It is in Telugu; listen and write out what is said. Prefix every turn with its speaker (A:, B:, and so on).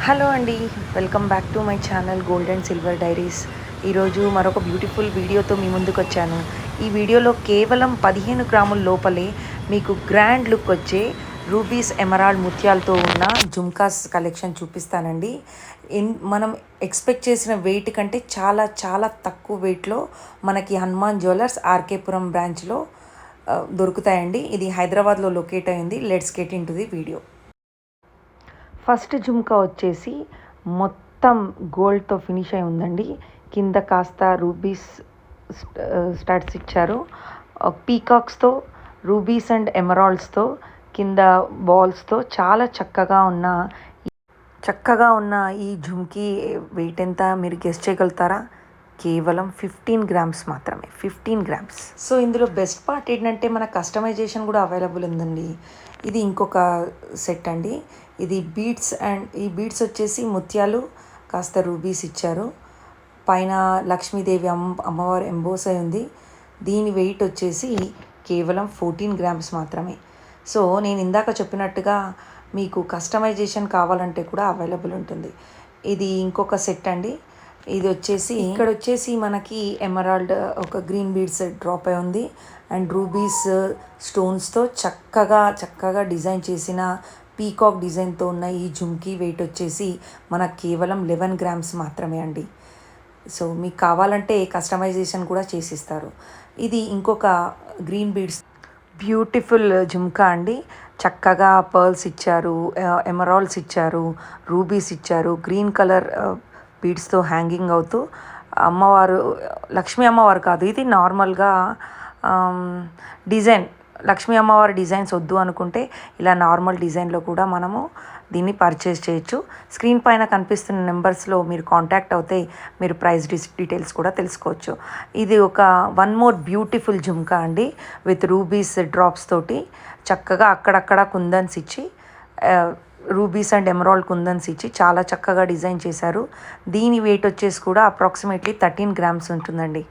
A: హలో అండి, welcome back to my channel gold and silver diaries. ఈరోజు మరొక బ్యూటిఫుల్ వీడియోతో మీ ముందుకు వచ్చాను. ఈ వీడియోలో కేవలం 15 గ్రాముల లోపలే మీకు గ్రాండ్ లుక్ వచ్చే రూబీస్ ఎమరాల్డ్ ముత్యాలతో ఉన్న జుమ్కాస్ కలెక్షన్ చూపిస్తానండి. మనం ఎక్స్పెక్ట్ చేసిన వెయిట్ కంటే చాలా చాలా తక్కువ వెయిట్లో మనకి హనుమాన్ జ్యువెలర్స్ ఆర్కేపురం బ్రాంచ్లో దొరుకుతాయండి. ఇది హైదరాబాద్లో లొకేట్ అయింది. Let's get in to the video. First jhumka వచ్చేసి మొత్తం గోల్డ్తో ఫినిష్ అయి ఉందండి. కింద కాస్త రూబీస్ స్టడ్స్ ఇచ్చారు. పీకాక్స్తో, రూబీస్ అండ్ ఎమరాల్డ్స్తో, కింద బాల్స్తో చాలా చక్కగా ఉన్న ఈ జుమ్కీ వెయిట్ ఎంత మీరు గెస్ చేయగలుగుతారా? కేవలం 15 గ్రామ్స్ మాత్రమే. 15 గ్రామ్స్. సో ఇందులో బెస్ట్ పార్ట్ ఏంటంటే మన కస్టమైజేషన్ కూడా అవైలబుల్ ఉందండి. ఇది ఇంకొక సెట్ అండి. ఇది బీడ్స్, అండ్ ఈ బీడ్స్ వచ్చేసి ముత్యాలు కాస్త రూబీస్ ఇచ్చారు. పైన లక్ష్మీదేవి అమ్మవారు ఎంబోస్ అయి ఉంది. దీని వెయిట్ వచ్చేసి కేవలం 14 గ్రామ్స్ మాత్రమే. సో నేను ఇందాక చెప్పినట్టుగా మీకు కస్టమైజేషన్ కావాలంటే కూడా అవైలబుల్ ఉంటుంది. ఇది ఇంకొక సెట్ అండి. ఇది వచ్చేసి ఇక్కడ వచ్చేసి మనకి ఎమరాల్డ్ ఒక గ్రీన్ బీడ్స్ డ్రాప్ అయి ఉంది, అండ్ రూబీస్ స్టోన్స్తో చక్కగా డిజైన్ చేసిన పీకాక్ డిజైన్తో ఉన్న ఈ జుమ్కీ వెయిట్ వచ్చేసి మనకు కేవలం 11 గ్రామ్స్ మాత్రమే అండి. సో మీకు కావాలంటే కస్టమైజేషన్ కూడా చేసిస్తారు. ఇది ఇంకొక గ్రీన్ బీడ్స్ బ్యూటిఫుల్ జుమ్కా అండి. చక్కగా పర్ల్స్ ఇచ్చారు, ఎమరాల్డ్స్ ఇచ్చారు, రూబీస్ ఇచ్చారు, గ్రీన్ కలర్ బీడ్స్తో హ్యాంగింగ్ అవుతూ అమ్మవారు, లక్ష్మీ అమ్మవారు కాదు, ఇది నార్మల్గా డిజైన్. లక్ష్మీ అమ్మవారి డిజైన్స్ వద్దు అనుకుంటే ఇలా నార్మల్ డిజైన్లో కూడా మనము దీన్ని పర్చేస్ చేయొచ్చు. స్క్రీన్ పైన కనిపిస్తున్న నెంబర్స్లో మీరు కాంటాక్ట్ అవుతే మీరు ప్రైస్ డీటెయిల్స్ కూడా తెలుసుకోవచ్చు. ఇది ఒక వన్ మోర్ బ్యూటిఫుల్ జుమ్కా అండి, విత్ రూబీస్ డ్రాప్స్ తోటి చక్కగా అక్కడక్కడ కుందన్స్ ఇచ్చి, రూబీస్ అండ్ ఎమరాల్డ్ కుందన్స్ ఇచ్చి చాలా చక్కగా డిజైన్ చేశారు. దీని వెయిట్ వచ్చేసి కూడా అప్రాక్సిమేట్లీ 13 గ్రామ్స్ ఉంటుందండి.